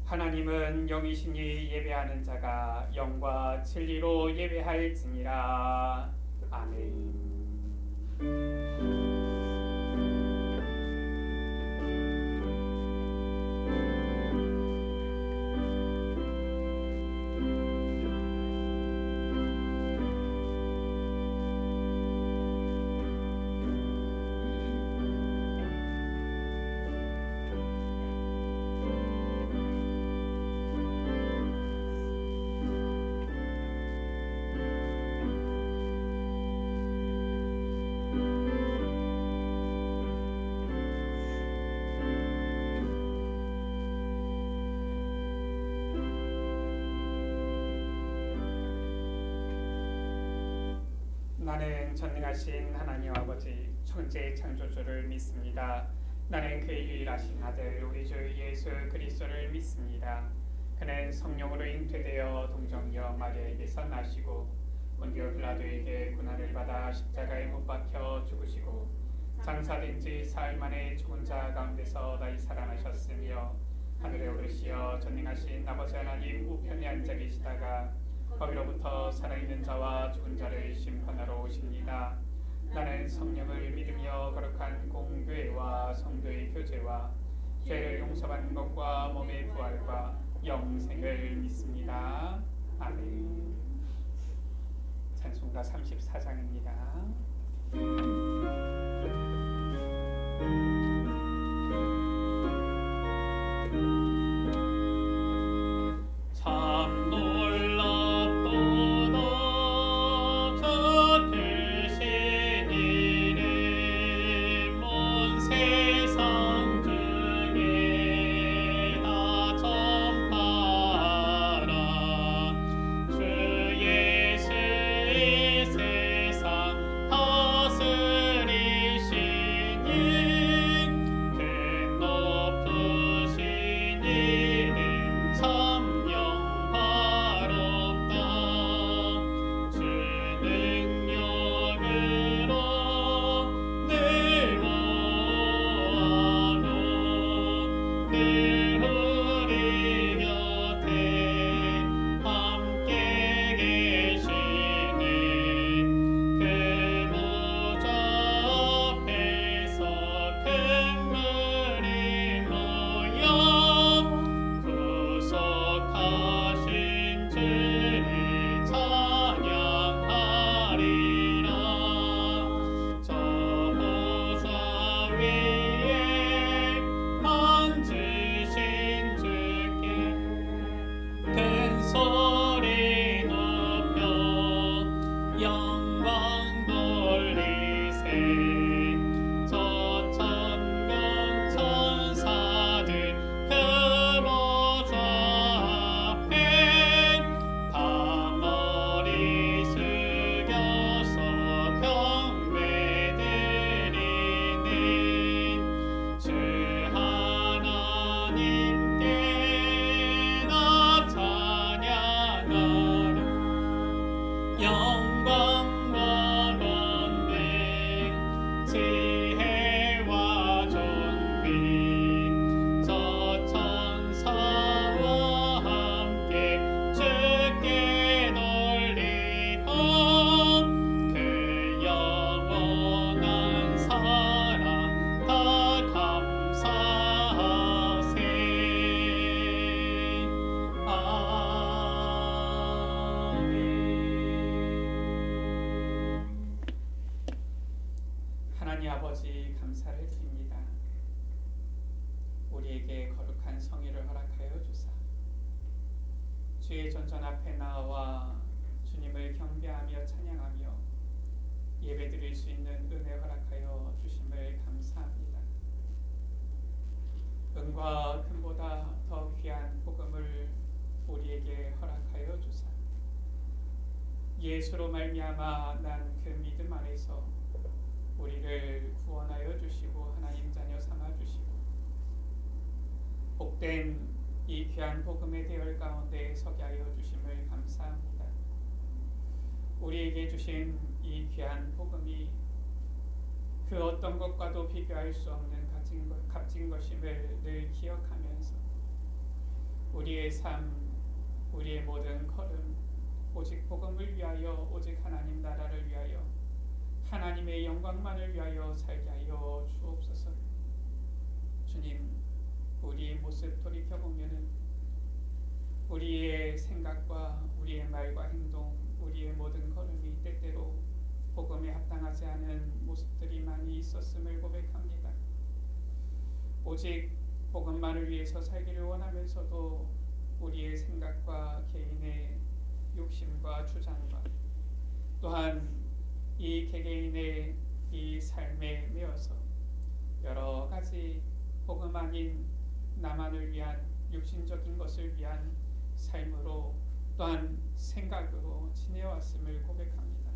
하나님은 영이시니 예배하는 자가 영과 진리로 예배할지니라. 아멘. 나는 전능하신 하나님 아버지 천재 창조주를 믿습니다. 나는 그의 유일하신 아들 우리 주 예수 그리스도를 믿습니다. 그는 성령으로 잉태되어 동정녀 마리아에게서 나시고 본디오 빌라도에게 고난을 받아 십자가에 못 박혀 죽으시고 장사된 지 사흘 만에 죽은 자 가운데서 다시 살아나셨으며 하늘에 오르시어 전능하신 아버지 하나님 우편에 앉아 계시다가 거기로부터 살아있는 자와 죽은 자를 심판하러 오십니다. 나는 성령을 믿으며 거룩한 공교회와 성도의 교제와 죄를 용서받는 것과 몸의 부활과 영생을 믿습니다. 아멘. 찬송가 34장입니다. 하나님 아버지 감사를 드립니다. 우리에게 거룩한 성의를 허락하여 주사 주의 전전 앞에 나와 주님을 경배하며 찬양하며 예배드릴 수 있는 은혜 허락하여 주심을 감사합니다. 은과 금보다 더 귀한 복음을 우리에게 허락하여 주사 예수로 말미암아 난 그 믿음 안에서 우리를 구원하여 주시고 하나님 자녀 삼아 주시고 복된 이 귀한 복음의 대열 가운데 서게 하여 주심을 감사합니다. 우리에게 주신 이 귀한 복음이 그 어떤 것과도 비교할 수 없는 값진 것임을 늘 기억하면서 우리의 삶, 우리의 모든 걸음 오직 복음을 위하여, 오직 하나님 나라를 위하여, 하나님의 영광만을 위하여 살게 하여 주옵소서. 주님, 우리의 모습 돌이켜보면은 우리의 생각과 우리의 말과 행동, 우리의 모든 걸음이 때때로 복음에 합당하지 않은 모습들이 많이 있었음을 고백합니다. 오직 복음만을 위해서 살기를 원하면서도 우리의 생각과 개인의 욕심과 주장과 또한 이 개개인의 이 삶에 매여서 여러 가지 복음 아닌 나만을 위한 육신적인 것을 위한 삶으로 또한 생각으로 지내왔음을 고백합니다.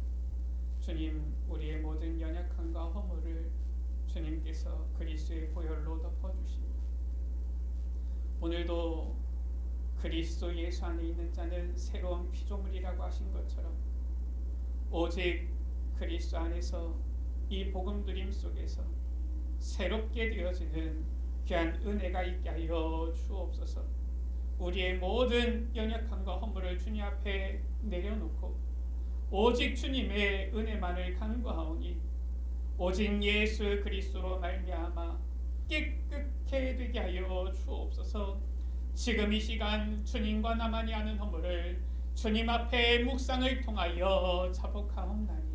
주님, 우리의 모든 연약함과 허물을 주님께서 그리스도의 보혈로 덮어주십니다. 오늘도 그리스도 예수 안에 있는 자는 새로운 피조물이라고 하신 것처럼 오직 그리스도 안에서 이 복음 드림 속에서 새롭게 되어지는 귀한 은혜가 있게 하여 주옵소서. 우리의 모든 연약함과 허물을 주님 앞에 내려놓고 오직 주님의 은혜만을 간구하오니 오직 예수 그리스도로 말미암아 깨끗게 되게 하여 주옵소서. 지금 이 시간 주님과 나만이 아는 허물을 주님 앞에 묵상을 통하여 자복하옵나니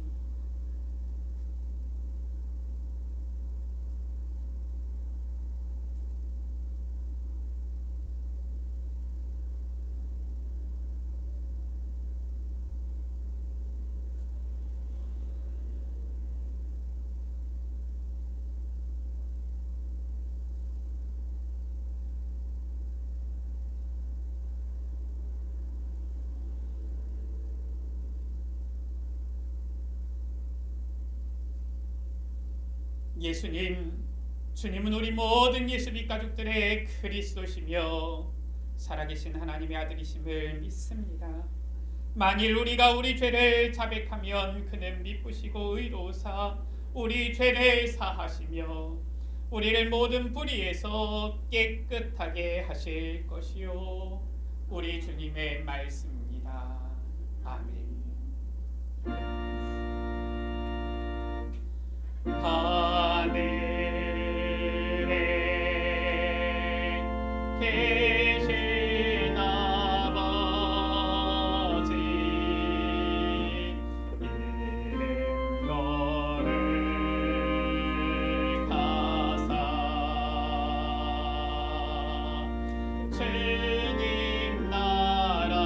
예수님, 주님은 우리 모든 예수빛 가족들의 그리스도시며 살아계신 하나님의 아들이심을 믿습니다. 만일 우리가 우리 죄를 자백하면 그는 미쁘시고 의로우사 우리 죄를 사하시며 우리를 모든 불의에서 깨끗하게 하실 것이요. 우리 주님의 말씀입니다. 아멘. 하늘에 계신 아버지, 이름 너를 가사 주님 나라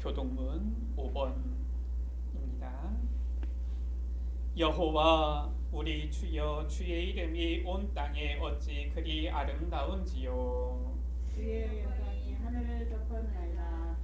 교동문 5번입니다. 여호와 우리 주여, 주의 이름이 온 땅에 어찌 그리 아름다운지요. 주의 영광이 하늘을 덮었나이다.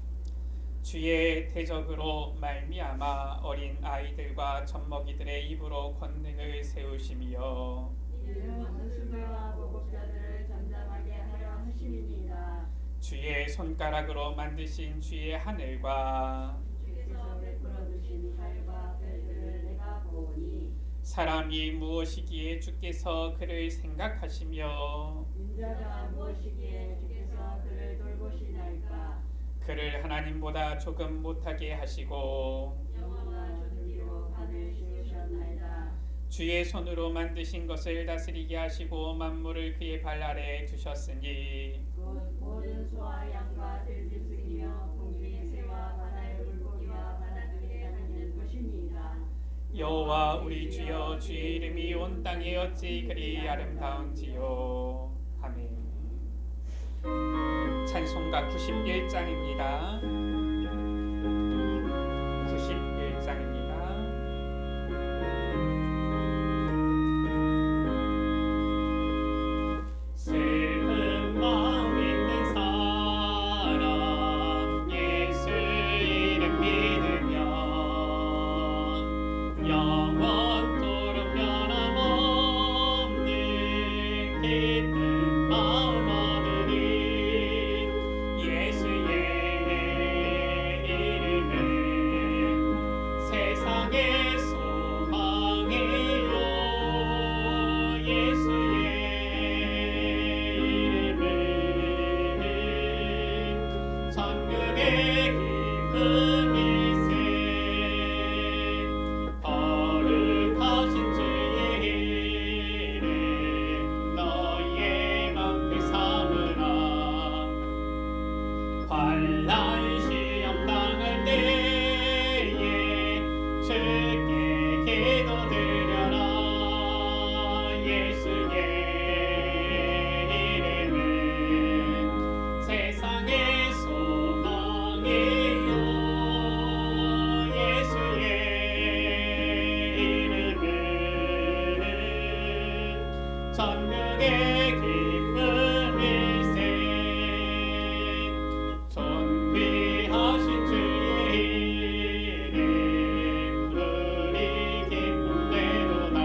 주의 대적으로 말미암아 어린 아이들과 젖먹이들의 입으로 권능을 세우시며 이는 원수들과 모독자들을 잠잠하게 하려 하심이니이다. 주의 손가락으로 만드신 주의 하늘과 주께서 베풀어 두신 달과 별들을 내가 보오니 사람이 무엇이기에 주께서 그를 생각하시며 인자가 무엇이기에 주께서 그를 돌보시느냐. 무엇이랄까. 그를 하나님보다 조금 못하게 하시고 영원한 존귀로 하늘 씌우셨나이다. 주의 손으로 만드신 것을 다스리게 하시고 만물을 그의 발 아래에 두셨으니 곧 모든 소와 양과 들짐승이며 공중의 새와 바다의 물고기와 바닷속에 다니는 것입니다. 여호와 우리 주여 주의 이름이 온 땅에 어찌 그리 아름다운지요. 아멘. 찬송가 91장입니다. 91장입니다. 슬픈 마음 있는 사람 예수 이름 믿으면 영원토록 변함없는 기쁜 마음 얻으리. 예수의 이름은 세상의 소망이요. 예수의 이름은 천국의 기쁨일세. 거룩하신 주의 이름 너희의 맘을 삼으라. 환난 시험 당할 때에 주께 기도드려라. 예수의 이름은 세상의 소망이요. 예수의 이름은 천국의 기쁨일세. 존귀하신 주의 이름 우리 기쁨되도다.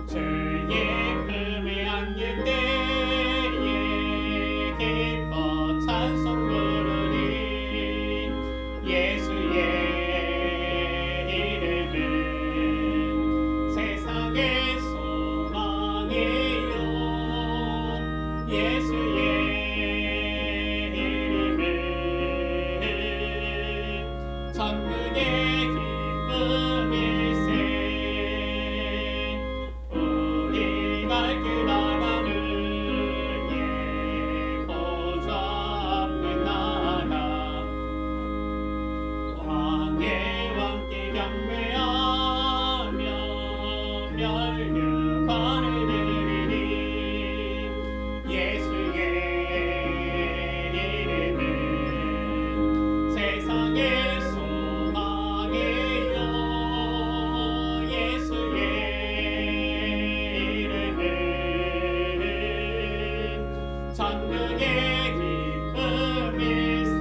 주의 품에 안길 때에 기뻐 찬송 부르리. 예수의 이름은 세상의 소망이요. 예수의 이름은 천국의 기쁨일세. 우리 갈 길 나가는 예 보좌 앞에 나가 왕의 왕께 경배하며 멸류관을 드리리. 예수의 이름은 세상의 소망이요. 예수의 이름은 천국의 기쁨일세.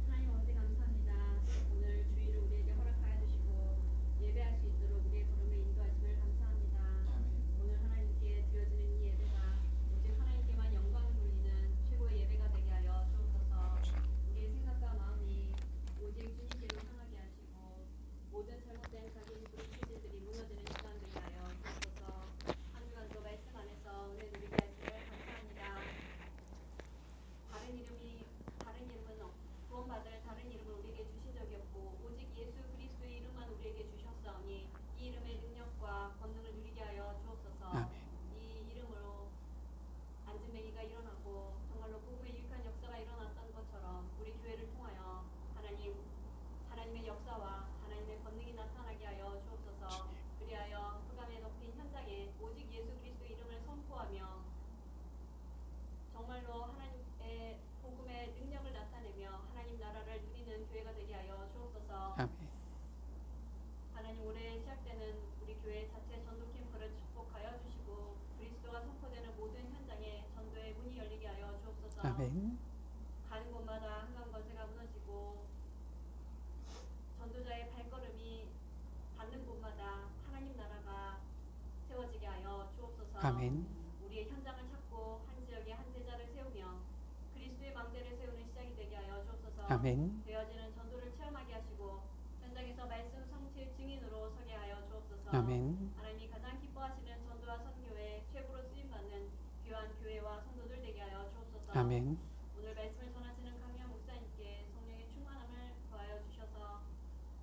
하나님 아버지 감사합니다. 오늘 주일을 우리에게 허락하여 주시고 예배할 수 있도록 우리의 걸음에 인도하심을 감사합니다. 오늘 하나님께 드려지는 이 예배가 오직 하나님께만 영광을 돌리는 최고의 예배가 되게 하여 주옵소서. 우리의 생각과 마음이 오직 주님께로 향하게 하시고 모든 잘못된 자기 힘으로 취질들이 무너지는 시간 되게 하여 주옵소서. 한 주간도 말씀 안에서 은혜 누리게 하시길 감사합니다. 다른 이름은 구원받을 다른 이름을 우리에게 주신 적이 없고 오직 예수 그리스도의 이름만 우리에게 주셨사오니 이 이름의 능력과 권능을 누리게 하여 주옵소서. 이 이름으로 안진뱅이가 일어나고 정말로 복음의 유익한 역사가 일어났던 것처럼 우리 교회를 통하여 하나님의 역사와 하나님의 권능이 나타나게 하여 주옵소서. 그리하여 흑암에 덮인 현장에 오직 예수 그리스도의 이름을 선포하며 정말로 하나님의 복음의 능력을 나타내며 하나님 나라를 누리는 교회가 되게 하여 주옵소서. 하나님 올해 시작되는 우리 교회 자체 전도 캠프를 축복하여 주시고 그리스도가 선포되는 모든 현장에 전도의 문이 열리게 하여 주옵소서. 가는 곳마다 흑암 권세가 무너지고 전도자의 발걸음이 닿는 곳마다 하나님 나라가 세워지게 하여 주옵소서. 우리의 현장을 찾고 한 지역에 한 제자를 세우며 그리스도의 망대를 세우는 시작이 되게 하여 주옵소서. 되어지는 전도를 체험하게 하시고 현장에서 말씀 성취의 증인으로 서게 하여 주옵소서. 아멘. 하나님이 가장 기뻐하시는 전도와 선교에 최고로 쓰임받는 귀한 교회와 성도들 되게 하여 주옵소서. 아멘. 오늘 말씀을 전하시는 강미아 목사님께 성령의 충만함을 더하여 주셔서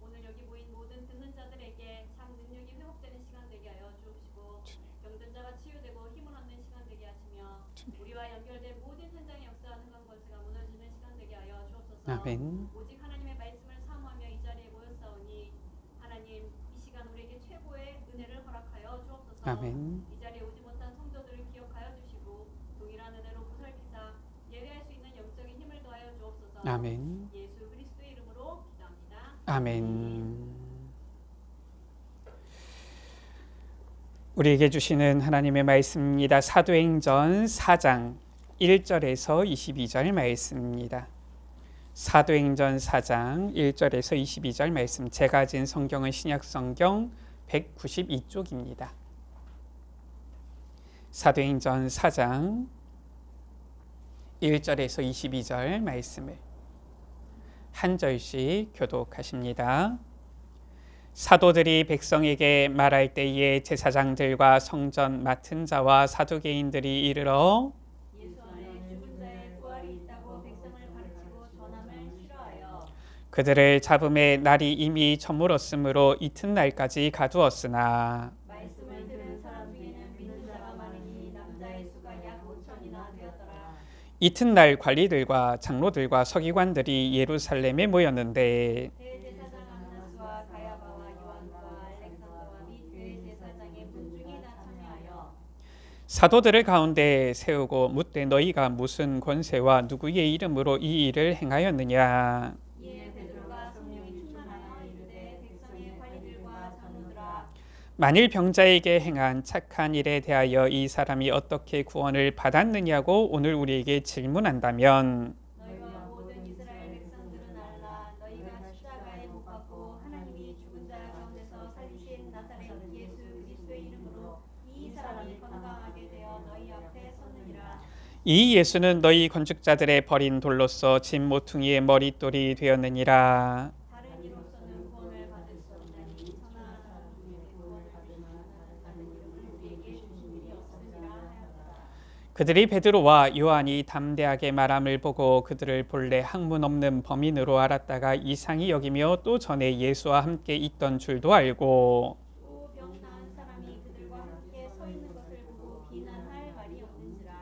오늘 여기 모인 모든 듣는 자들에게 참 능력이 회복되는 시간 되게 하여 주옵시고 병든 자가 치유되고 힘을 얻는 시간 되게 하시며 우리와 연결된 모든 현장의 역사하는 건 권세가 무너지는 시간 되게 하여 주옵소서. 아멘. 오직 하나님의 말씀을 사모하며 이 자리에 모였사오니 하나님 이 시간 우리에게 최고의 은혜를 허락하여 주옵소서. 아멘. 이 자리에 오지 못한 성도들을 기억하여 주시고 동일한 은혜로 보살피사 예배할 수 있는 영적인 힘을 더하여 주옵소서. 아멘. 예수 그리스도의 이름으로 기도합니다. 아멘. 우리에게 주시는 하나님의 말씀입니다. 사도행전 4장 1절에서 22절 말씀입니다. 사도행전 4장 1절에서 22절 말씀. 제가 가진 성경은 신약성경 192쪽입니다. 사도행전 4장 1절에서 22절 말씀을 한 절씩 교독하십니다. 사도들이 백성에게 말할 때에 제사장들과 성전 맡은 자와 사두개인들이 이르러 예수 안에 죽은 자의 부활이 있다고 백성을 가르치고 전함을 싫어하여 그들을 잡음에 날이 이미 저물었으므로 이튿날까지 가두었으나 말씀을 들은 사람 중에는 믿는 자가 많으니 남자의 수가 약 5천이나 되었더라. 이튿날 관리들과 장로들과 서기관들이 예루살렘에 모였는데 대제사장 안나스와 가야바와 요한과 알렉산더와 및 대제사장의 군중이 다 참여하여 사도들을 가운데 세우고 묻되 너희가 무슨 권세와 누구의 이름으로 이 일을 행하였느냐. 이에 베드로가 성령이 충만하여 이르되 백성의 관리들과 장로들아 만일 병자에게 행한 착한 일에 대하여 이 사람이 어떻게 구원을 받았느냐고 오늘 우리에게 질문한다면 너희와 모든 이스라엘 백성들은 알라. 너희가 십자가에 못 박고 하나님이 죽은 자 가운데서 살리신 나사렛 예수 그리스도의 이름으로 이 사람이 건강하게 되어 너희 앞에 섰느니라. 이 예수는 너희 건축자들의 버린 돌로서 진 모퉁이의 머릿돌이 되었느니라. 다른 이로서는 구원을 받을 수 없나니 천하 사람 중에 구원을 받을 만한 다른 이름을 우리에게 주신 일이 없으니라 하였다. 그들이 베드로와 요한이 담대하게 말함을 보고 그들을 본래 학문 없는 범인으로 알았다가 이상히 여기며 또 전에 예수와 함께 있던 줄도 알고 또 병 나은 사람이 그들과 함께 서 있는 것을 보고 비난할 말이 없는지라.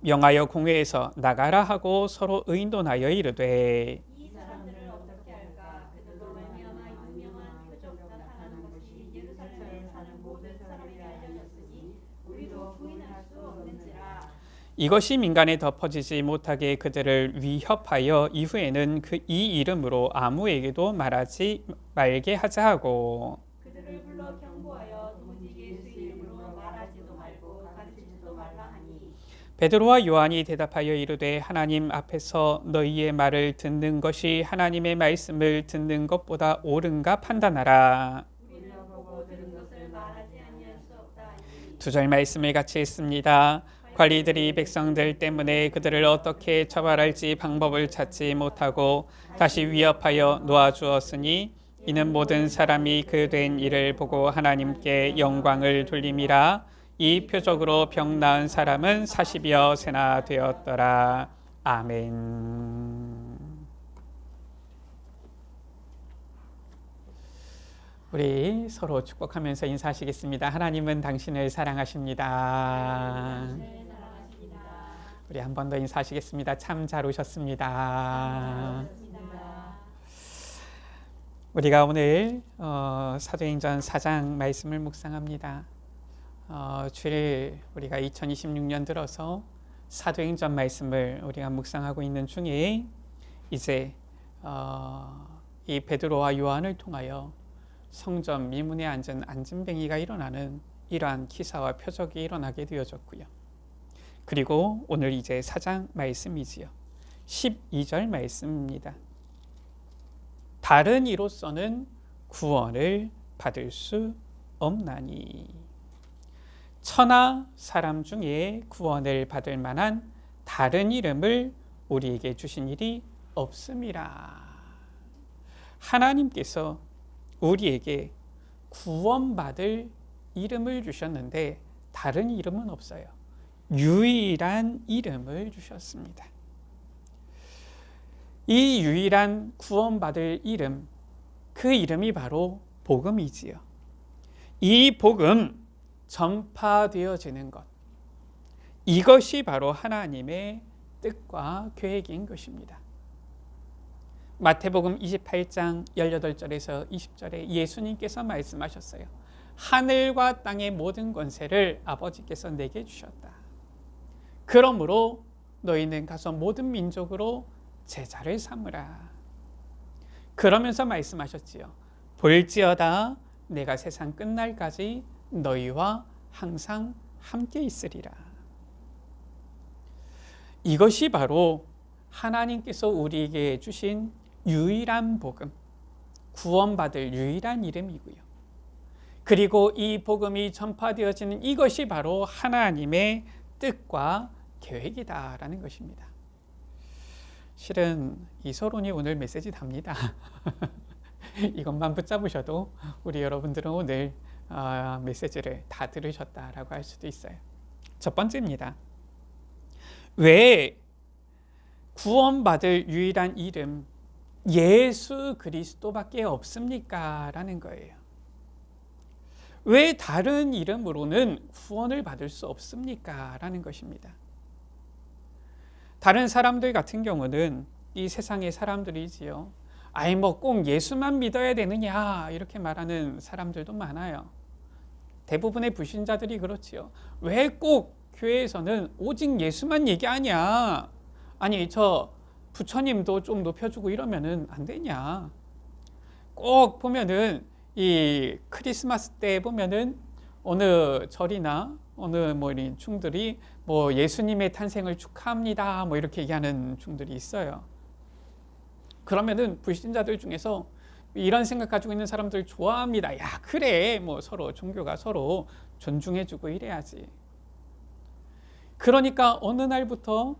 명하여 공회에서 나가라 하고 서로 의논하여 이르되 이 사람들을 어떻게 할까? 그들로 말미암아 유명한 표적 나타나는 것이 예루살렘에 사는 모든 사람에게 알려졌으니 우리도 부인할 수 없는지라. 이것이 민간에 덮어지지 못하게 그들을 위협하여 이후에는 이 이름으로 아무에게도 말하지 말게 하자 하고 그들을 불러 경고하여 도무지 예수 이름으로 말하지도 말고 가르치지도 말라 하니 베드로와 요한이 대답하여 이르되 하나님 앞에서 너희의 말을 듣는 것이 하나님의 말씀을 듣는 것보다 옳은가 판단하라. 우리는 보고 들은 것을 말하지 아니할 수 없다 하니 두 절 말씀을 같이 했습니다. 관리들이 백성들 때문에 그들을 어떻게 처벌할지 방법을 찾지 못하고 다시 위협하여 놓아주었으니 이는 모든 사람이 그 된 일을 보고 하나님께 영광을 돌림이라. 이 표적으로 병 나은 사람은 40여 세나 되었더라. 아멘. 우리 서로 축복하면서 인사하시겠습니다. 하나님은 당신을 사랑하십니다. 네, 사랑하십니다. 우리 한 번 더 인사하시겠습니다. 참 잘 오셨습니다. 고맙습니다. 우리가 오늘 사도행전 4장 말씀을 묵상합니다. 주일 우리가 2026년 들어서 사도행전 말씀을 우리가 묵상하고 있는 중에 이제 이 베드로와 요한을 통하여 성전 미문에 앉은 안진뱅이가 일어나는 이러한 기사와 표적이 일어나게 되어졌고요. 그리고 오늘 이제 4장 말씀이지요. 12절 말씀입니다. 다른 이로서는 구원을 받을 수 없나니. 천하 사람 중에 구원을 받을 만한 다른 이름을 우리에게 주신 일이 없음이라. 하나님께서 우리에게 구원받을 이름을 주셨는데 다른 이름은 없어요. 유일한 이름을 주셨습니다. 이 유일한 구원받을 이름, 그 이름이 바로 복음이지요. 이 복음 전파되어지는 것, 이것이 바로 하나님의 뜻과 계획인 것입니다. 마태복음 28장 18절에서 20절에 예수님께서 말씀하셨어요. 하늘과 땅의 모든 권세를 아버지께서 내게 주셨다. 그러므로 너희는 가서 모든 민족으로 제자를 삼으라. 그러면서 말씀하셨지요. 볼지어다 내가 세상 끝날까지 너희와 항상 함께 있으리라. 이것이 바로 하나님께서 우리에게 주신 유일한 복음, 구원받을 유일한 이름이고요. 그리고 이 복음이 전파되어지는 이것이 바로 하나님의 뜻과 계획이다라는 것입니다. 실은 이 서론이 오늘 메시지 답니다. 이것만 붙잡으셔도 우리 여러분들은 오늘 메시지를 다 들으셨다라고 할 수도 있어요. 첫 번째입니다. 왜 구원받을 유일한 이름 예수 그리스도밖에 없습니까? 라는 거예요. 왜 다른 이름으로는 구원을 받을 수 없습니까? 라는 것입니다. 다른 사람들 같은 경우는 이 세상의 사람들이지요. 아이 뭐 꼭 예수만 믿어야 되느냐 이렇게 말하는 사람들도 많아요. 대부분의 불신자들이 그렇지요. 왜 꼭 교회에서는 오직 예수만 얘기하냐? 아니 저 부처님도 좀 높여주고 이러면은 안 되냐? 꼭 보면은 이 크리스마스 때 보면은 어느 절이나 어느 뭐 이런 중들이 뭐 예수님의 탄생을 축하합니다 뭐 이렇게 얘기하는 중들이 있어요. 그러면은 불신자들 중에서 이런 생각 가지고 있는 사람들 좋아합니다. 야 그래 뭐 서로 종교가 서로 존중해주고 이래야지. 그러니까 어느 날부터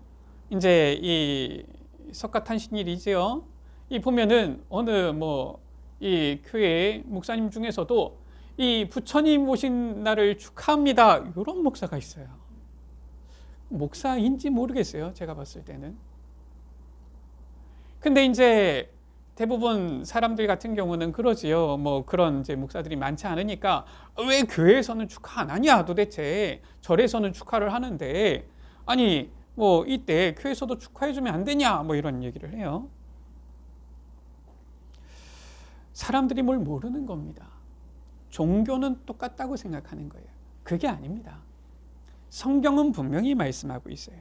이제 이 석가탄신일이지요. 이 보면은 어느 뭐 이 교회 목사님 중에서도 이 부처님 오신 날을 축하합니다. 이런 목사가 있어요. 목사인지 모르겠어요. 제가 봤을 때는. 근데 이제 대부분 사람들 같은 경우는 그러지요. 뭐 그런 이제 목사들이 많지 않으니까 왜 교회에서는 축하 안 하냐 도대체. 절에서는 축하를 하는데 아니 뭐 이때 교회에서도 축하해주면 안 되냐 뭐 이런 얘기를 해요. 사람들이 뭘 모르는 겁니다. 종교는 똑같다고 생각하는 거예요. 그게 아닙니다. 성경은 분명히 말씀하고 있어요.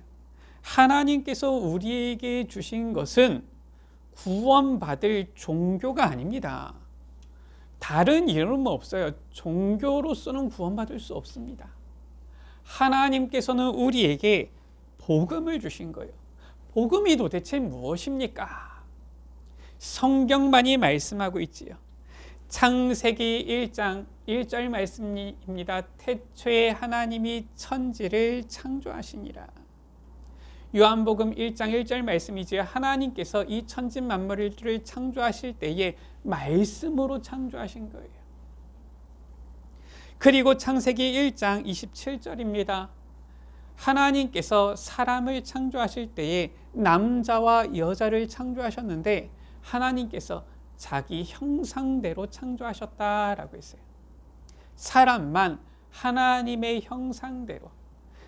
하나님께서 우리에게 주신 것은 구원받을 종교가 아닙니다. 다른 이름은 없어요. 종교로서는 구원받을 수 없습니다. 하나님께서는 우리에게 복음을 주신 거예요. 복음이 도대체 무엇입니까? 성경만이 말씀하고 있지요. 창세기 1장 1절 말씀입니다. 태초에 하나님이 천지를 창조하시니라. 요한복음 1장 1절 말씀이지요. 하나님께서 이 천지 만물을 창조하실 때에 말씀으로 창조하신 거예요. 그리고 창세기 1장 27절입니다. 하나님께서 사람을 창조하실 때에 남자와 여자를 창조하셨는데 하나님께서 자기 형상대로 창조하셨다라고 했어요. 사람만 하나님의 형상대로,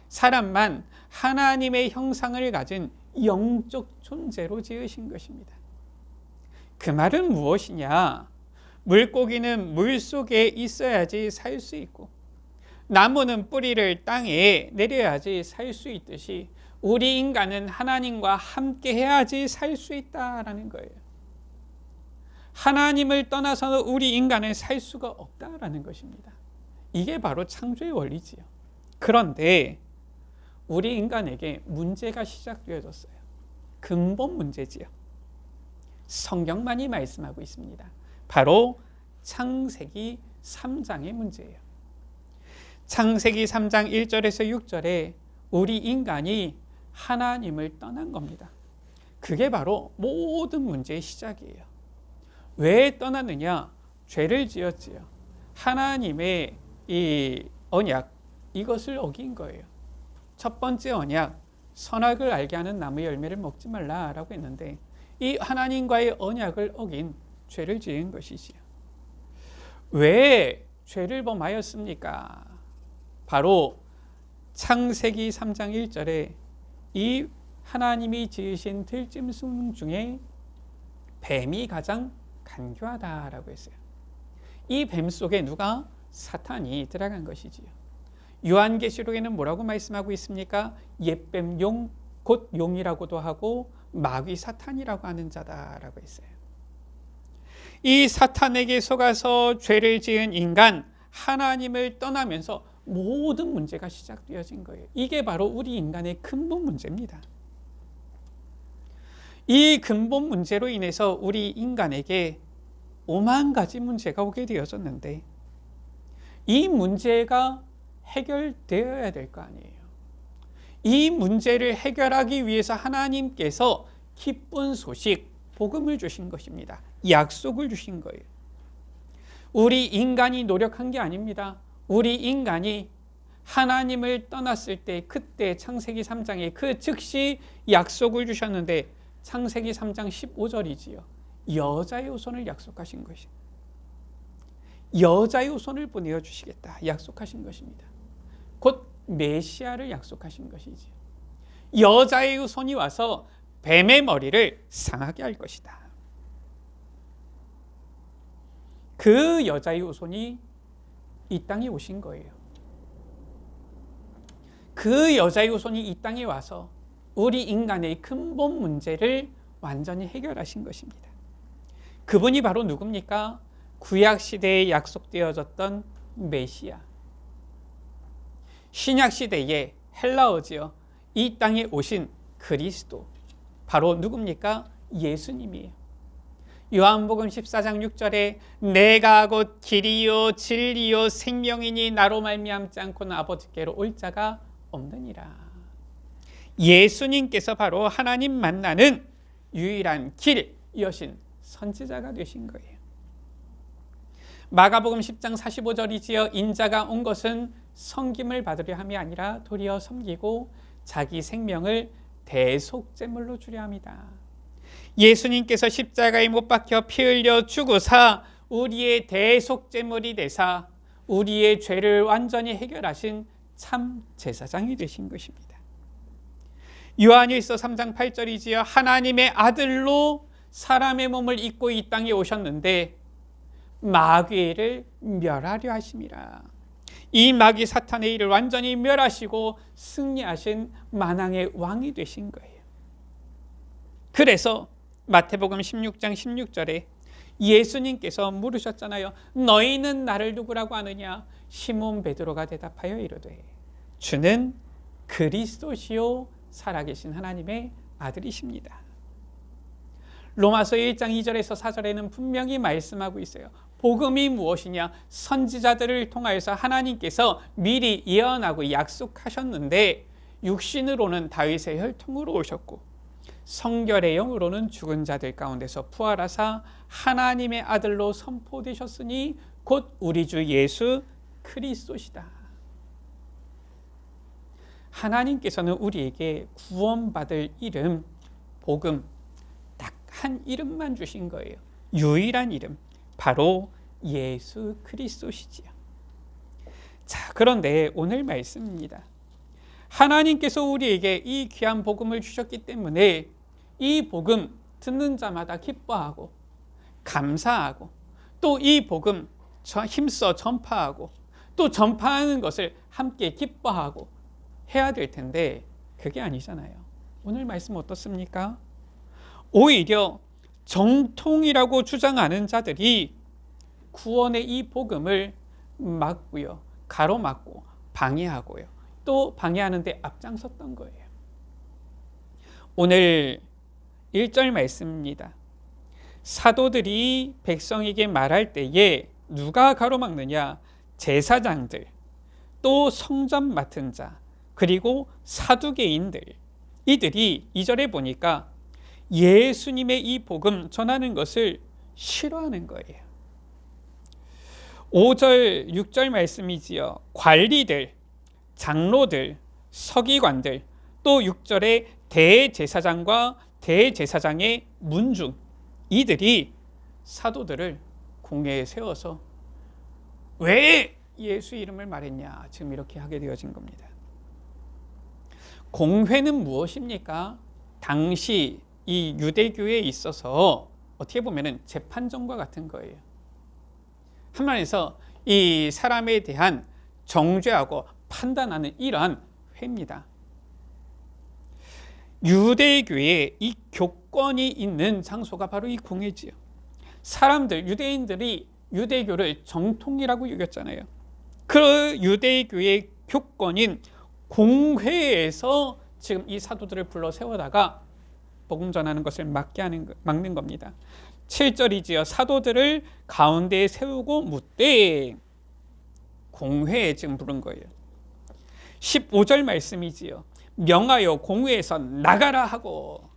사람만 하나님의 형상을 가진 영적 존재로 지으신 것입니다. 그 말은 무엇이냐? 물고기는 물 속에 있어야지 살 수 있고 나무는 뿌리를 땅에 내려야지 살 수 있듯이 우리 인간은 하나님과 함께 해야지 살 수 있다라는 거예요. 하나님을 떠나서는 우리 인간은 살 수가 없다라는 것입니다. 이게 바로 창조의 원리지요. 그런데 우리 인간에게 문제가 시작되어졌어요. 근본 문제지요. 성경만이 말씀하고 있습니다. 바로 창세기 3장의 문제예요. 창세기 3장 1절에서 6절에 우리 인간이 하나님을 떠난 겁니다. 그게 바로 모든 문제의 시작이에요. 왜 떠났느냐? 죄를 지었지요. 하나님의 이 언약, 이것을 어긴 거예요. 첫 번째 언약, 선악을 알게 하는 나무 열매를 먹지 말라라고 했는데 이 하나님과의 언약을 어긴 죄를 지은 것이지요. 왜 죄를 범하였습니까? 바로 창세기 3장 1절에 이 하나님이 지으신 들짐승 중에 뱀이 가장 간교하다라고 했어요. 이 뱀 속에 누가? 사탄이 들어간 것이지요. 요한계시록에는 뭐라고 말씀하고 있습니까? 옛뱀 용, 곧 용이라고도 하고 마귀 사탄이라고 하는 자다라고 했어요. 이 사탄에게 속아서 죄를 지은 인간, 하나님을 떠나면서 모든 문제가 시작되어진 거예요. 이게 바로 우리 인간의 근본 문제입니다. 이 근본 문제로 인해서 우리 인간에게 오만 가지 문제가 오게 되어졌는데 이 문제가 해결되어야 될 거 아니에요. 이 문제를 해결하기 위해서 하나님께서 기쁜 소식, 복음을 주신 것입니다. 약속을 주신 거예요. 우리 인간이 노력한 게 아닙니다. 우리 인간이 하나님을 떠났을 때 그때 창세기 3장에 그 즉시 약속을 주셨는데 창세기 3장 15절이지요. 여자의 후손을 약속하신 것이. 여자의 후손을 보내어 주시겠다 약속하신 것입니다. 곧 메시아를 약속하신 것이지요. 여자의 후손이 와서 뱀의 머리를 상하게 할 것이다. 그 여자의 후손이 이 땅에 오신 거예요. 그 여자의 후손이 이 땅에 와서 우리 인간의 근본 문제를 완전히 해결하신 것입니다. 그분이 바로 누굽니까? 구약시대에 약속되어졌던 메시아. 신약시대에 헬라어지요. 이 땅에 오신 그리스도. 바로 누굽니까? 예수님이에요. 요한복음 14장 6절에 내가 곧 길이요 진리요 생명이니 나로 말미암지 않고는 아버지께로 올 자가 없느니라. 예수님께서 바로 하나님 만나는 유일한 길, 여신, 선지자가 되신 거예요. 마가복음 10장 45절이지요. 인자가 온 것은 섬김을 받으려 함이 아니라 도리어 섬기고 자기 생명을 대속제물로 주려 합니다. 예수님께서 십자가에 못 박혀 피 흘려 죽으사 우리의 대속제물이 되사 우리의 죄를 완전히 해결하신 참 제사장이 되신 것입니다. 요한일서 3장 8절이지요. 하나님의 아들로 사람의 몸을 입고 이 땅에 오셨는데 마귀를 멸하려 하심이라. 이 마귀 사탄의 일을 완전히 멸하시고 승리하신 만왕의 왕이 되신 거예요. 그래서 마태복음 16장 16절에 예수님께서 물으셨잖아요. 너희는 나를 누구라고 하느냐? 시몬 베드로가 대답하여 이르되 주는 그리스도시요 살아계신 하나님의 아들이십니다. 로마서 1장 2절에서 4절에는 분명히 말씀하고 있어요. 복음이 무엇이냐? 선지자들을 통하여서 하나님께서 미리 예언하고 약속하셨는데 육신으로는 다윗의 혈통으로 오셨고 성결의 영으로는 죽은 자들 가운데서 부활하사 하나님의 아들로 선포되셨으니 곧 우리 주 예수 그리스도시다. 하나님께서는 우리에게 구원받을 이름, 복음, 딱 한 이름만 주신 거예요. 유일한 이름, 바로 예수 그리스도시지요. 자, 그런데 오늘 말씀입니다. 하나님께서 우리에게 이 귀한 복음을 주셨기 때문에 이 복음 듣는 자마다 기뻐하고 감사하고 또 이 복음 힘써 전파하고 또 전파하는 것을 함께 기뻐하고 해야 될 텐데 그게 아니잖아요. 오늘 말씀 어떻습니까? 오히려 정통이라고 주장하는 자들이 구원의 이 복음을 막고요, 가로막고 방해하고요, 또 방해하는데 앞장섰던 거예요. 오늘 1절 말씀입니다. 사도들이 백성에게 말할 때에 누가 가로막느냐? 제사장들, 또 성전 맡은 자, 그리고 사두개인들. 이들이 2절에 보니까 예수님의 이 복음 전하는 것을 싫어하는 거예요. 5절, 6절 말씀이지요. 관리들, 장로들, 서기관들, 또 6절에 대제사장과 대제사장의 문중, 이들이 사도들을 공회에 세워서 왜 예수 이름을 말했냐, 지금 이렇게 하게 되어진 겁니다. 공회는 무엇입니까? 당시 이 유대교에 있어서 어떻게 보면 재판정과 같은 거예요. 한마디에서 이 사람에 대한 정죄하고 판단하는 이러한 회입니다. 유대교에 이 교권이 있는 장소가 바로 이 공회지요. 사람들, 유대인들이 유대교를 정통이라고 여겼잖아요. 그 유대교의 교권인 공회에서 지금 이 사도들을 불러 세워다가 복음 전하는 것을 막는 겁니다. 7절이지요. 사도들을 가운데에 세우고 묻되, 공회에 지금 부른 거예요. 15절 말씀이지요. 명하여 공회에서 나가라 하고,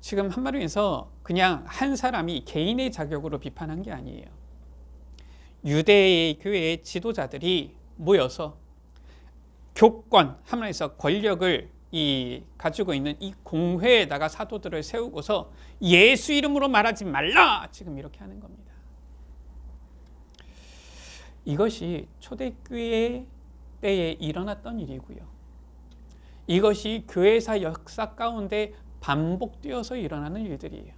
지금 한마디에서 그냥 한 사람이 개인의 자격으로 비판한 게 아니에요. 유대의 교회의 지도자들이 모여서 교권, 한마디에서 권력을 가지고 있는 이 공회에다가 사도들을 세우고서 예수 이름으로 말하지 말라, 지금 이렇게 하는 겁니다. 이것이 초대교회 때에 일어났던 일이고요. 이것이 교회사 역사 가운데 반복되어서 일어나는 일들이에요.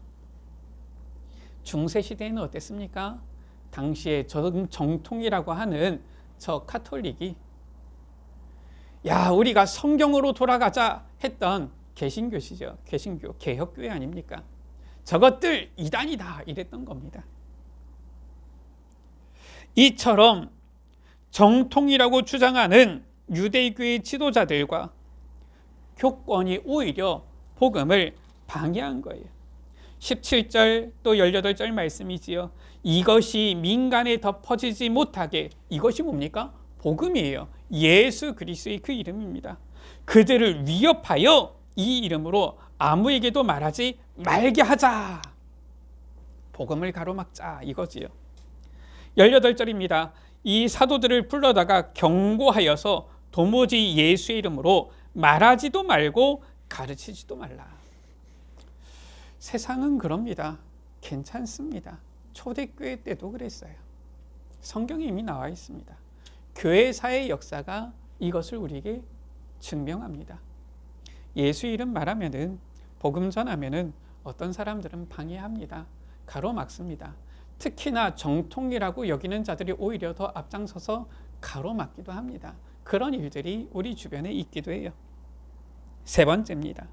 중세시대에는 어땠습니까? 당시에 정통이라고 하는 저 카톨릭이 우리가 성경으로 돌아가자 했던 개신교시죠. 개신교, 개혁교회 아닙니까? 저것들 이단이다 이랬던 겁니다. 이처럼 정통이라고 주장하는 유대교의 지도자들과 교권이 오히려 복음을 방해한 거예요. 17절 또 18절 말씀이지요. 이것이 민간에 덮어지지 못하게, 이것이 뭡니까? 복음이에요. 예수 그리스도의 그 이름입니다. 그들을 위협하여 이 이름으로 아무에게도 말하지 말게 하자. 복음을 가로막자, 이거지요. 18절입니다. 이 사도들을 불러다가 경고하여서 도무지 예수의 이름으로 말하지도 말고 가르치지도 말라. 세상은 그럽니다. 괜찮습니다. 초대교회 때도 그랬어요. 성경에 이미 나와 있습니다. 교회사의 역사가 이것을 우리에게 증명합니다. 예수 이름 말하면은, 복음 전하면은 어떤 사람들은 방해합니다. 가로막습니다. 특히나 정통이라고 여기는 자들이 오히려 더 앞장서서 가로막기도 합니다. 그런 일들이 우리 주변에 있기도 해요. 세 번째입니다.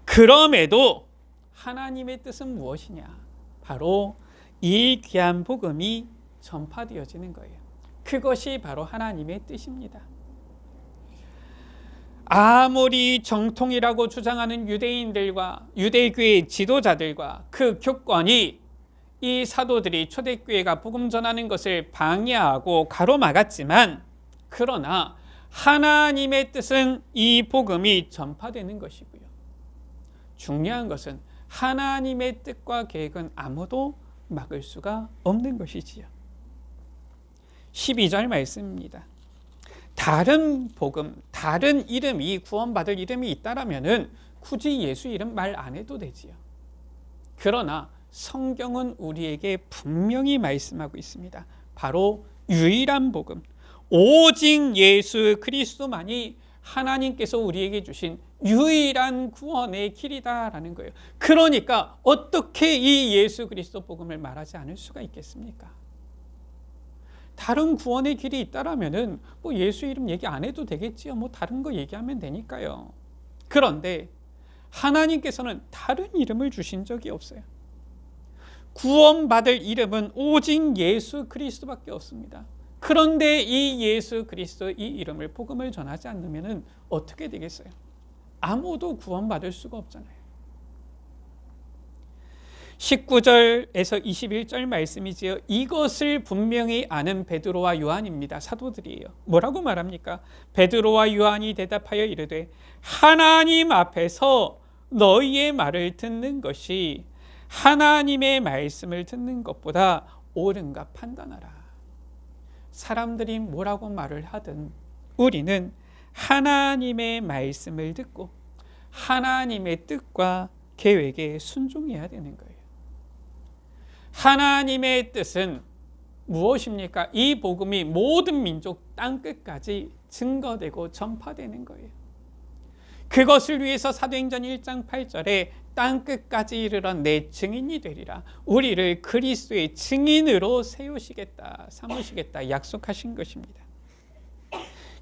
그럼에도 하나님의 뜻은 무엇이냐? 바로 이 귀한 복음이 전파되어지는 거예요. 그것이 바로 하나님의 뜻입니다. 아무리 정통이라고 주장하는 유대인들과 유대교의 지도자들과 그 교권이 이 사도들이 초대교회가 복음 전하는 것을 방해하고 가로막았지만, 그러나 하나님의 뜻은 이 복음이 전파되는 것이고요. 중요한 것은 하나님의 뜻과 계획은 아무도 막을 수가 없는 것이지요. 12절 말씀입니다. 다른 복음, 다른 이름이, 구원받을 이름이 있다라면은 굳이 예수 이름 말 안 해도 되지요. 그러나 성경은 우리에게 분명히 말씀하고 있습니다. 바로 유일한 복음, 오직 예수 그리스도만이 하나님께서 우리에게 주신 유일한 구원의 길이다라는 거예요. 그러니까 어떻게 이 예수 그리스도 복음을 말하지 않을 수가 있겠습니까? 다른 구원의 길이 있다라면은 뭐 예수 이름 얘기 안 해도 되겠지요. 뭐 다른 거 얘기하면 되니까요. 그런데 하나님께서는 다른 이름을 주신 적이 없어요. 구원받을 이름은 오직 예수 그리스도밖에 없습니다. 그런데 이 예수 그리스도 이 이름을, 복음을 전하지 않으면 어떻게 되겠어요? 아무도 구원받을 수가 없잖아요. 19절에서 21절 말씀이지요. 이것을 분명히 아는 베드로와 요한입니다. 사도들이에요. 뭐라고 말합니까? 베드로와 요한이 대답하여 이르되 하나님 앞에서 너희의 말을 듣는 것이 하나님의 말씀을 듣는 것보다 옳은가 판단하라. 사람들이 뭐라고 말을 하든 우리는 하나님의 말씀을 듣고 하나님의 뜻과 계획에 순종해야 되는 거예요. 하나님의 뜻은 무엇입니까? 이 복음이 모든 민족 땅끝까지 증거되고 전파되는 거예요. 그것을 위해서 사도행전 1장 8절에 땅끝까지 이르러 내 증인이 되리라. 우리를 그리스도의 증인으로 세우시겠다, 삼으시겠다 약속하신 것입니다.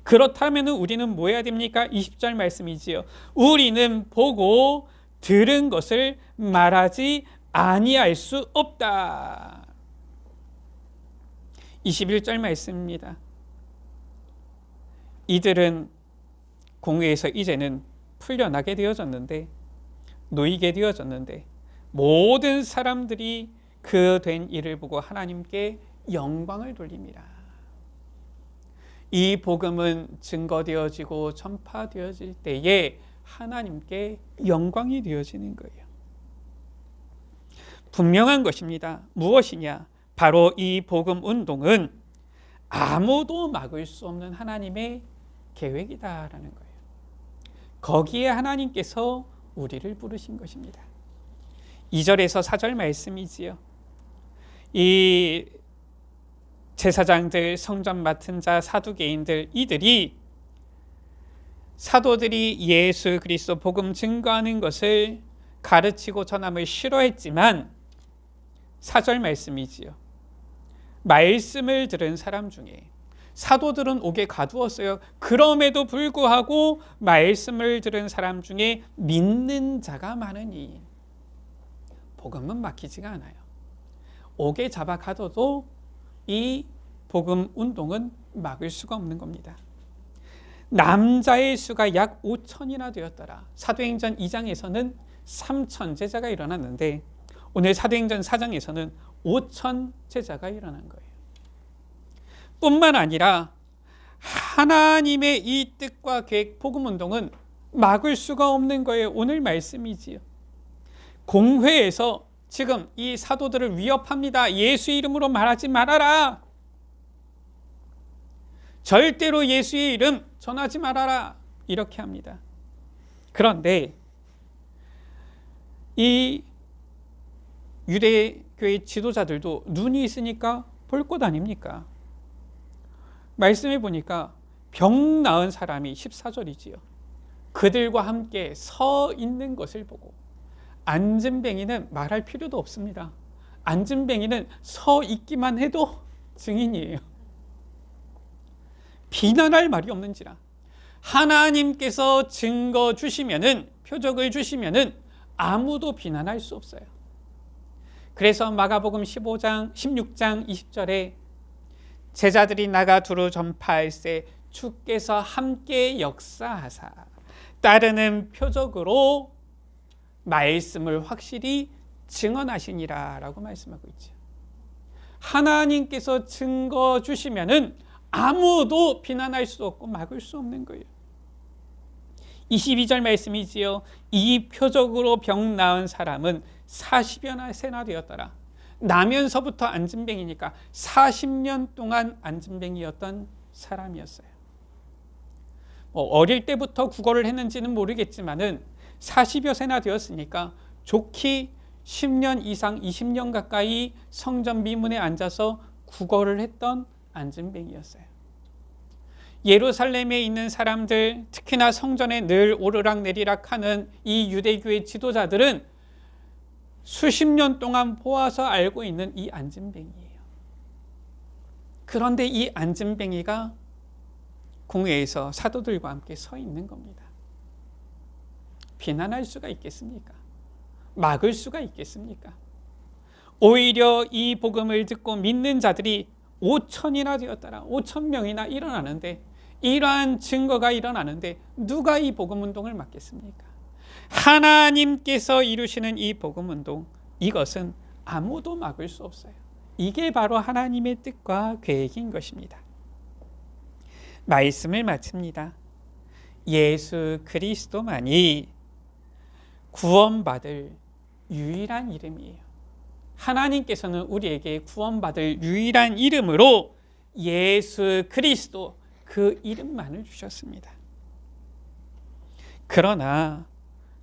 그렇다면 우리는 뭐 해야 됩니까? 20절 말씀이지요. 우리는 보고 들은 것을 말하지 아니할 수 없다. 21절 말씀입니다. 이들은 공회에서 이제는 풀려나게 되어졌는데, 놓이게 되어졌는데, 모든 사람들이 그 된 일을 보고 하나님께 영광을 돌립니다. 이 복음은 증거되어지고 전파되어질 때에 하나님께 영광이 되어지는 거예요. 분명한 것입니다. 무엇이냐? 바로 이 복음 운동은 아무도 막을 수 없는 하나님의 계획이다라는 거예요. 거기에 하나님께서 우리를 부르신 것입니다. 2절에서 4절 말씀이지요. 이 제사장들, 성전 맡은 자, 사두개인들, 이들이 사도들이 예수 그리스도 복음 증거하는 것을 가르치고 전함을 싫어했지만 4절 말씀이지요. 말씀을 들은 사람 중에 사도들은 옥에 가두었어요. 그럼에도 불구하고 말씀을 들은 사람 중에 믿는 자가 많으니 복음은 막히지가 않아요. 옥에 잡아 가둬도 이 복음 운동은 막을 수가 없는 겁니다. 남자의 수가 약 5천이나 되었더라. 사도행전 2장에서는 3천 제자가 일어났는데 오늘 사도행전 4장에서는 5천 제자가 일어난 거예요. 뿐만 아니라 하나님의 이 뜻과 계획, 복음 운동은 막을 수가 없는 거예요. 오늘 말씀이지요. 공회에서 지금 이 사도들을 위협합니다. 예수 이름으로 말하지 말아라. 절대로 예수의 이름 전하지 말아라. 이렇게 합니다. 그런데 이 유대교의 지도자들도 눈이 있으니까 볼 것 아닙니까? 말씀해 보니까 병 나은 사람이 14절이지요. 그들과 함께 서 있는 것을 보고 앉은뱅이는 말할 필요도 없습니다. 앉은뱅이는 서 있기만 해도 증인이에요. 비난할 말이 없는지라 하나님께서 증거 주시면은, 표적을 주시면은 아무도 비난할 수 없어요. 그래서 마가복음 16장 20절에 제자들이 나가 두루 전파할세 주께서 함께 역사하사 따르는 표적으로 말씀을 확실히 증언하시니라 라고 말씀하고 있죠. 하나님께서 증거 주시면은 아무도 비난할 수 없고 막을 수 없는 거예요. 22절 말씀이지요. 이 표적으로 병 나은 사람은 40여나 세나 되었더라. 나면서부터 앉은뱅이니까 40년 동안 앉은뱅이였던 사람이었어요. 어릴 때부터 국어를 했는지는 모르겠지만은 40여 세나 되었으니까 좋게 10년 이상 20년 가까이 성전 미문에 앉아서 국어를 했던 앉은뱅이였어요. 예루살렘에 있는 사람들, 특히나 성전에 늘 오르락내리락 하는 이 유대교의 지도자들은 수십 년 동안 보아서 알고 있는 이 앉은뱅이예요. 그런데 이 앉은뱅이가 공회에서 사도들과 함께 서 있는 겁니다. 비난할 수가 있겠습니까? 막을 수가 있겠습니까? 오히려 이 복음을 듣고 믿는 자들이 5천이나 되었더라. 5천 명이나 일어나는데, 이러한 증거가 일어나는데 누가 이 복음 운동을 막겠습니까? 하나님께서 이루시는 이 복음 운동, 이것은 아무도 막을 수 없어요. 이게 바로 하나님의 뜻과 계획인 것입니다. 말씀을 마칩니다. 예수 그리스도만이 구원받을 유일한 이름이에요. 하나님께서는 우리에게 구원받을 유일한 이름으로 예수 그리스도 그 이름만을 주셨습니다. 그러나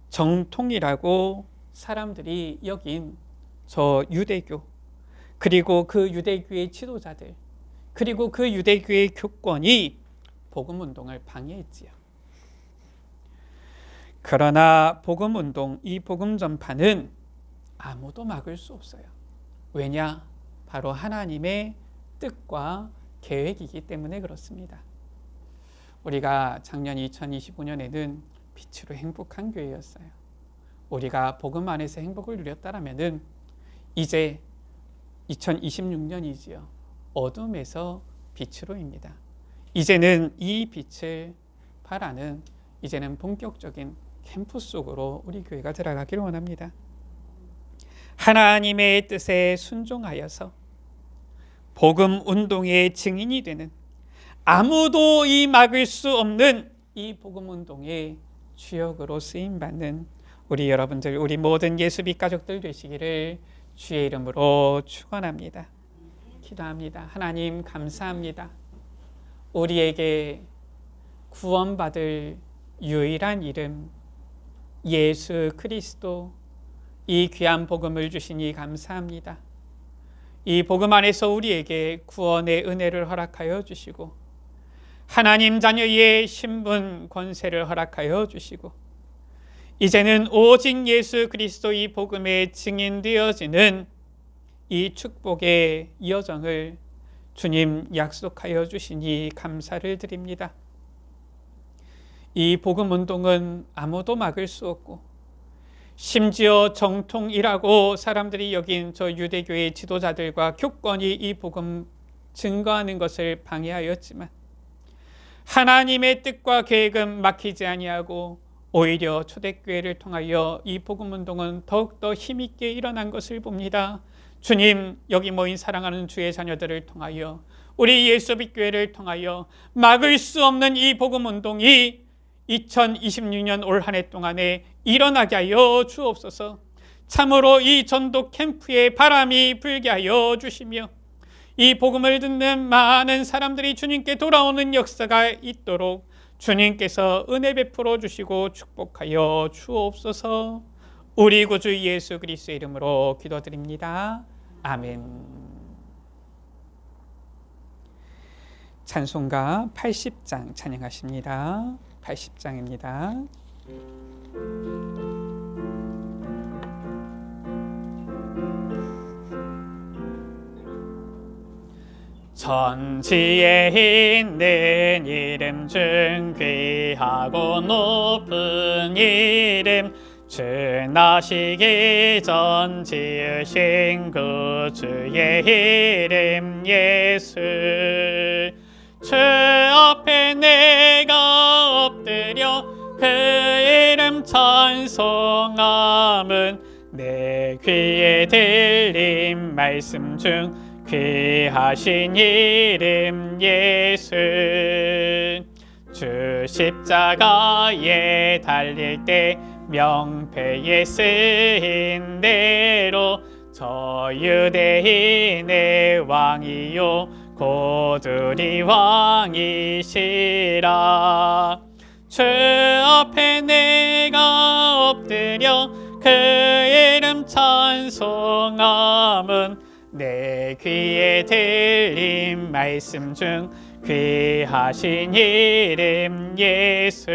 정통이라고 사람들이 여긴 저 유대교, 그리고 그 유대교의 지도자들, 그리고 그 유대교의 교권이 복음운동을 방해했지요. 그러나 복음운동, 이 복음 전파는 아무도 막을 수 없어요. 왜냐? 바로 하나님의 뜻과 계획이기 때문에 그렇습니다. 우리가 작년 2025년에는 빛으로 행복한 교회였어요. 우리가 복음 안에서 행복을 누렸다라면은 이제 2026년이지요. 어둠에서 빛으로입니다. 이제는 이 빛을 바라는 이제는 본격적인 캠프 속으로 우리 교회가 들어가기를 원합니다. 하나님의 뜻에 순종하여서 복음 운동의 증인이 되는, 아무도 이 막을 수 없는 이 복음 운동의 주역으로 쓰임 받는 우리 여러분들, 우리 모든 예수빛 가족들 되시기를 주의 이름으로 축원합니다. 기도합니다. 하나님 감사합니다. 우리에게 구원받을 유일한 이름 예수 그리스도, 이 귀한 복음을 주시니 감사합니다. 이 복음 안에서 우리에게 구원의 은혜를 허락하여 주시고 하나님 자녀의 신분 권세를 허락하여 주시고 이제는 오직 예수 그리스도 이 복음에 증인되어지는 이 축복의 여정을 주님 약속하여 주시니 감사를 드립니다. 이 복음 운동은 아무도 막을 수 없고 심지어 정통이라고 사람들이 여긴 저 유대교의 지도자들과 교권이 이 복음 증거하는 것을 방해하였지만 하나님의 뜻과 계획은 막히지 아니하고 오히려 초대교회를 통하여 이 복음 운동은 더욱더 힘있게 일어난 것을 봅니다. 주님, 여기 모인 사랑하는 주의 자녀들을 통하여 우리 예수빛 교회를 통하여 막을 수 없는 이 복음 운동이 2026년 올 한 해 동안에 일어나게 하여 주옵소서. 참으로 이 전도 캠프에 바람이 불게 하여 주시며 이 복음을 듣는 많은 사람들이 주님께 돌아오는 역사가 있도록 주님께서 은혜 베풀어 주시고 축복하여 주옵소서. 우리 구주 예수 그리스도의 이름으로 기도드립니다. 아멘. 찬송가 80장 찬양하십니다. 80장입니다. 천지에 있는 이름 중 귀하고 높은 이름, 주 나시기 전 지으신 구주의 이름 예수. 주 앞에 내가 엎드려 그 이름 찬송함은 내 귀에 들린 말씀 중 귀하신 이름 예수. 주 십자가에 달릴 때 명패에 쓰인 대로 저 유대인의 왕이요 고들이 왕이시라. 주 앞에 내가 엎드려 그 이름 찬송함은 내 귀에 들린 말씀 중 귀하신 이름 예수.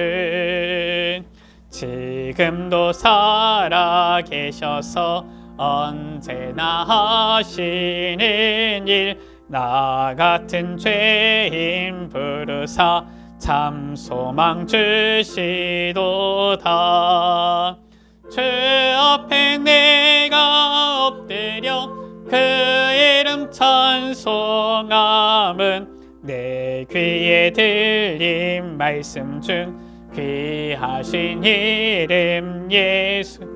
지금도 살아 계셔서 언제나 하시는 일, 나 같은 죄인 부르사 참 소망 주시도다. 주 앞에 내가 엎드려 그 이름 찬송함은 내 귀에 들린 말씀 중 귀하신 이름 예수.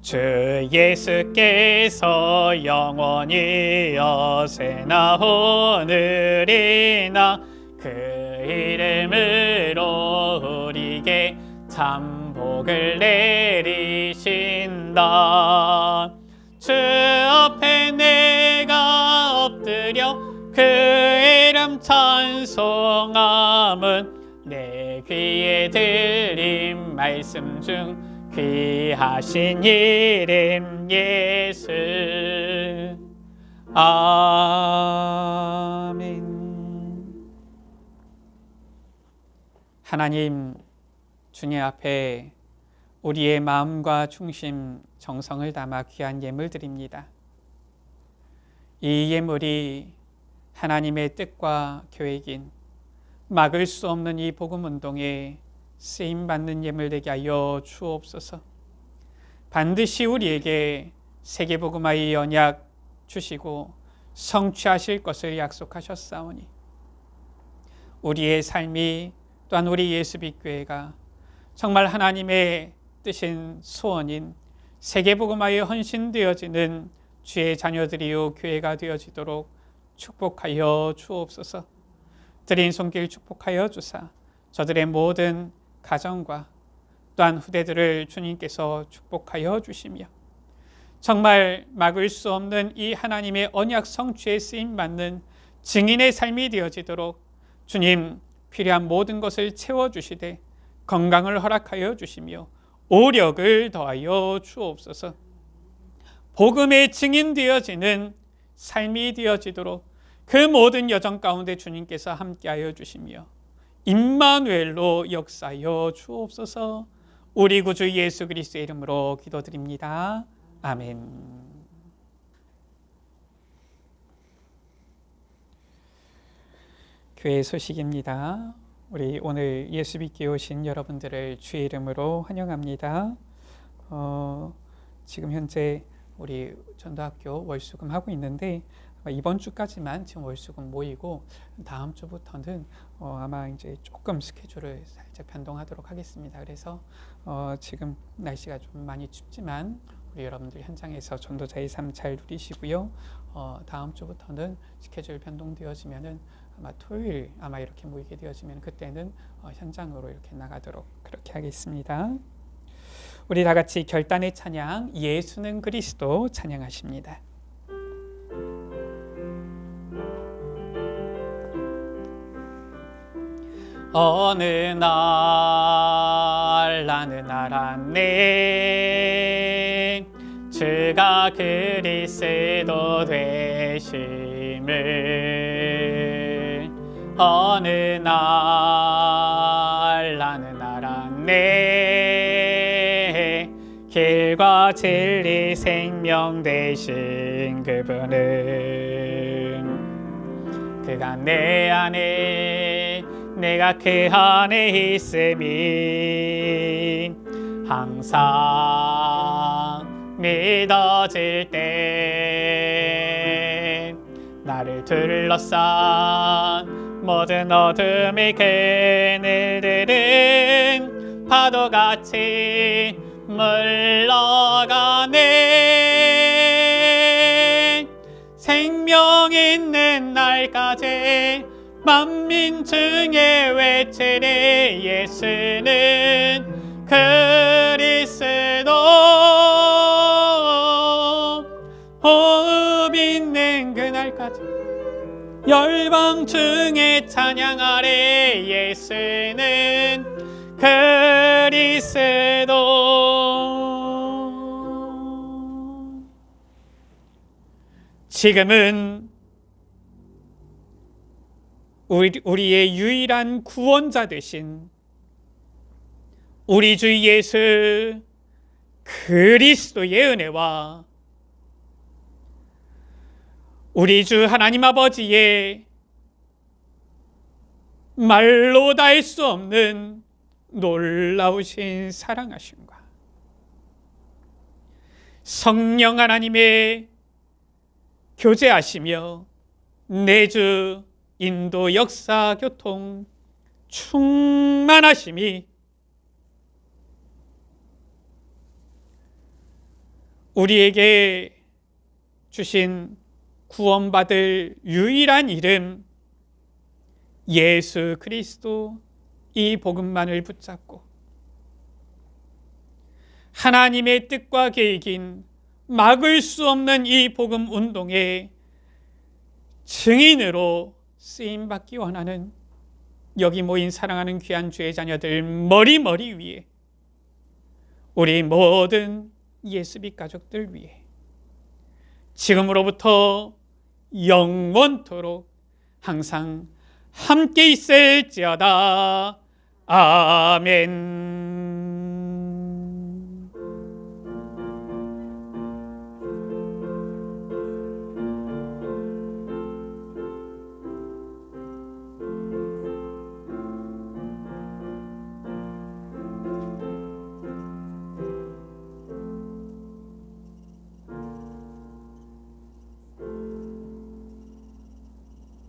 주 예수께서 영원히 어제나 오늘이나 그 이름으로 우리에게 참 복을 내리신다. 주 앞에 내가 엎드려 그 귀에 들린 말씀 중 귀하신 이름 예수. 아멘. 하나님, 주님 앞에 우리의 마음과 중심, 정성을 담아 귀한 예물 드립니다. 이 예물이 하나님의 뜻과 계획인 막을 수 없는 이 복음 운동에 쓰임받는 예물 되게 하여 주옵소서. 반드시 우리에게 세계복음화의 언약 주시고 성취하실 것을 약속하셨사오니 우리의 삶이 또한 우리 예수빛교회가 정말 하나님의 뜻인 소원인 세계복음화에 헌신되어지는 주의 자녀들이요 교회가 되어지도록 축복하여 주옵소서. 드린 손길 축복하여 주사 저들의 모든 가정과 또한 후대들을 주님께서 축복하여 주시며 정말 막을 수 없는 이 하나님의 언약 성취에 쓰임받는 증인의 삶이 되어지도록 주님 필요한 모든 것을 채워주시되 건강을 허락하여 주시며 오력을 더하여 주옵소서. 복음의 증인 되어지는 삶이 되어지도록 그 모든 여정 가운데 주님께서 함께하여 주시며 임마누엘로 역사하여 주옵소서. 우리 구주 예수 그리스도의 이름으로 기도드립니다. 아멘. 교회 소식입니다. 우리 오늘 예수 믿게 오신 여러분들을 주의 이름으로 환영합니다. 지금 현재 우리 전도학교 월수금 하고 있는데 이번 주까지만 지금 월수금 모이고 다음 주부터는 아마 이제 조금 스케줄을 살짝 변동하도록 하겠습니다. 그래서 지금 날씨가 좀 많이 춥지만 우리 여러분들 현장에서 전도자의 삶 잘 누리시고요. 다음 주부터는 스케줄 변동되어지면은 아마 토요일 아마 이렇게 모이게 되어지면 그때는 현장으로 이렇게 나가도록 그렇게 하겠습니다. 우리 다 같이 결단의 찬양 예수는 그리스도 찬양하십니다. 어느 날 나는 알았네 주가 그리스도 되심을. 어느 날 나는 알았네 길과 진리 생명 되신 그분은 그가 내 안에 내가 그 안에 있음이 항상 믿어질 때 나를 둘러싼 모든 어둠의 그늘들은 파도같이 물러가네. 생명 있는 날까지 만민 중에 외치리 예수는 그리스도. 호흡 있는 그날까지 열방 중에 찬양하리 예수는 그리스도. 지금은 우리의 유일한 구원자 되신 우리 주 예수 그리스도의 은혜와 우리 주 하나님 아버지의 말로 다 할 수 없는 놀라우신 사랑하심과 성령 하나님의 교제하시며 내주 인도 역사 교통 충만하심이 우리에게 주신 구원받을 유일한 이름 예수 그리스도 이 복음만을 붙잡고 하나님의 뜻과 계획인 막을 수 없는 이 복음 운동의 증인으로 쓰임받기 원하는 여기 모인 사랑하는 귀한 주의 자녀들 머리 위에, 우리 모든 예수빛 가족들 위해 지금으로부터 영원토록 항상 함께 있을지어다. 아멘.